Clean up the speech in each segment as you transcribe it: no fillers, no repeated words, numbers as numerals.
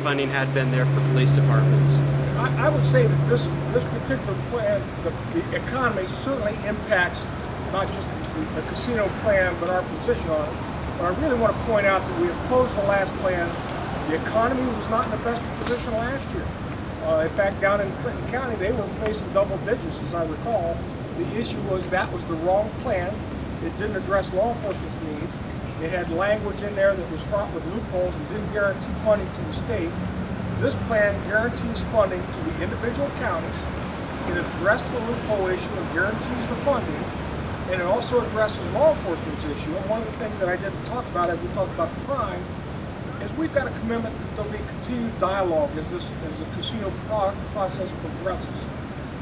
funding had been there for police departments. I would say that this particular plan, the economy certainly impacts not just the casino plan, but our position on it. But I really want to point out that we opposed the last plan. The economy was not in the best position last year. In fact, down in Clinton County, they were facing double digits, as I recall. The issue was that was the wrong plan. It didn't address law enforcement's needs. It had language in there that was fraught with loopholes and didn't guarantee funding to the state. This plan guarantees funding to the individual counties. It addressed the loophole issue and guarantees the funding. And it also addresses law enforcement's issue. And one of the things that I didn't talk about as we talked about the crime is we've got a commitment that there'll be continued dialogue as the casino process progresses.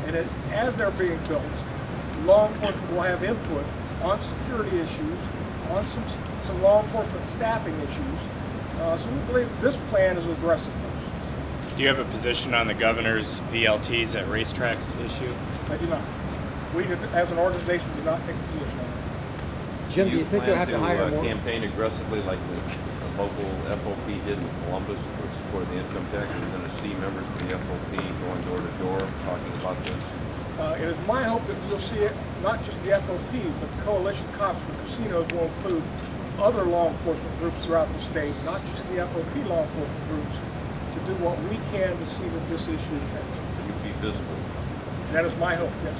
And as they're being built, law enforcement will have input on security issues, on some law enforcement staffing issues. So we believe this plan is addressing those. Do you have a position on the governor's VLTs at racetracks issue? I do not. We, as an organization, do not take a position on it. Jim, do you think you'll have to hire more? Campaign aggressively like the local FOP did in Columbus for the income tax? You're going to see members of the FOP going door to door talking about this? It is my hope that you'll see it, not just the FOP, but the Coalition Cops for Casinos will include other law enforcement groups throughout the state, not just the FOP law enforcement groups, to do what we can to see that this issue is fixed. You'll be visible. That is my hope, yes.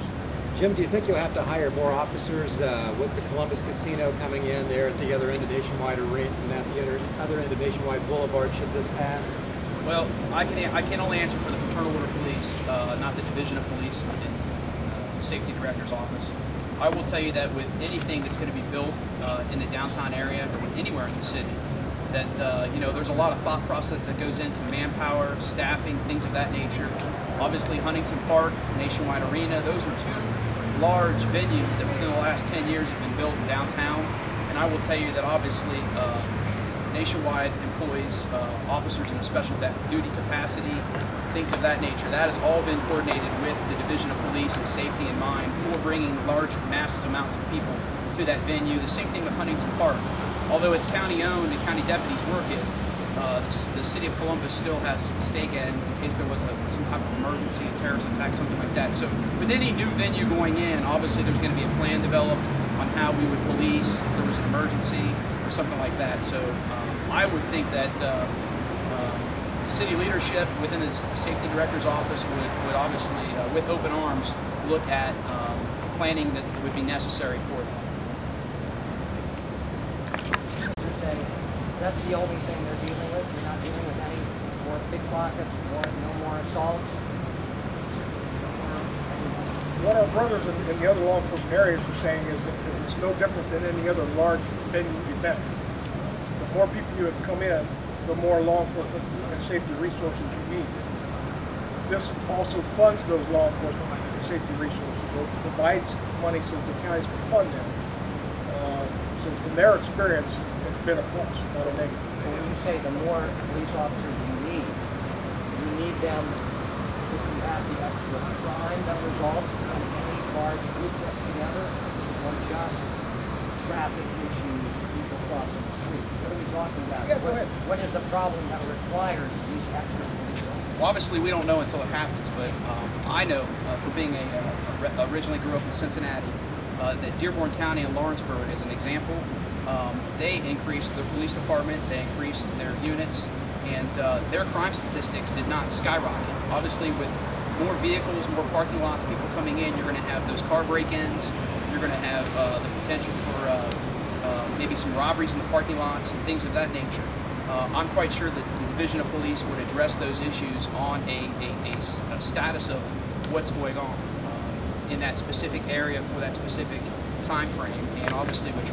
Jim, do you think you'll have to hire more officers with the Columbus Casino coming in there at the other end of Nationwide Arena and at the other end of Nationwide Boulevard should this pass? Well, I can only answer for the Fraternal Order Police, not the Division of Police in the Safety Director's office. I will tell you that with anything that's going to be built in the downtown area or anywhere in the city, that there's a lot of thought process that goes into manpower, staffing, things of that nature. Obviously, Huntington Park, Nationwide Arena, those are two large venues that within the last 10 years have been built downtown. And I will tell you that obviously Nationwide employs officers in a special duty capacity, things of that nature. That has all been coordinated with the Division of Police and Safety in mind for bringing large, massive amounts of people to that venue. The same thing with Huntington Park. Although it's county owned and county deputies work it, the city of Columbus still has stake in case there was some type of emergency, a terrorist attack, something like that. So with any new venue going in, obviously there's going to be a plan developed on how we would police if there was an emergency or something like that. So I would think that the city leadership within the safety director's office would obviously, with open arms, look at planning that would be necessary for them. That's the only thing they're dealing with. You're not dealing with any more pickpockets, no more assaults. What our brothers in the other law enforcement areas are saying is that it's no different than any other large venue event. The more people you come in, the more law enforcement and safety resources you need. This also funds those law enforcement and safety resources, or provides money so the counties can fund them. So from their experience, it's been a plus, not a negative. When you say the more police officers you need them to combat the extra crime that results from any large group get together, or just traffic issues, people crossing the street? What are we talking about? Yeah, what is the problem that requires these extra police officers? Well, obviously we don't know until it happens, but I know for being originally grew up in Cincinnati, that Dearborn County and Lawrenceburg, as an example, they increased their police department, they increased their units, and their crime statistics did not skyrocket. Obviously, with more vehicles, more parking lots, people coming in, you're going to have those car break-ins, you're going to have the potential for maybe some robberies in the parking lots and things of that nature. I'm quite sure that the Division of Police would address those issues on a status of what's going on in that specific area for that specific time frame, and obviously which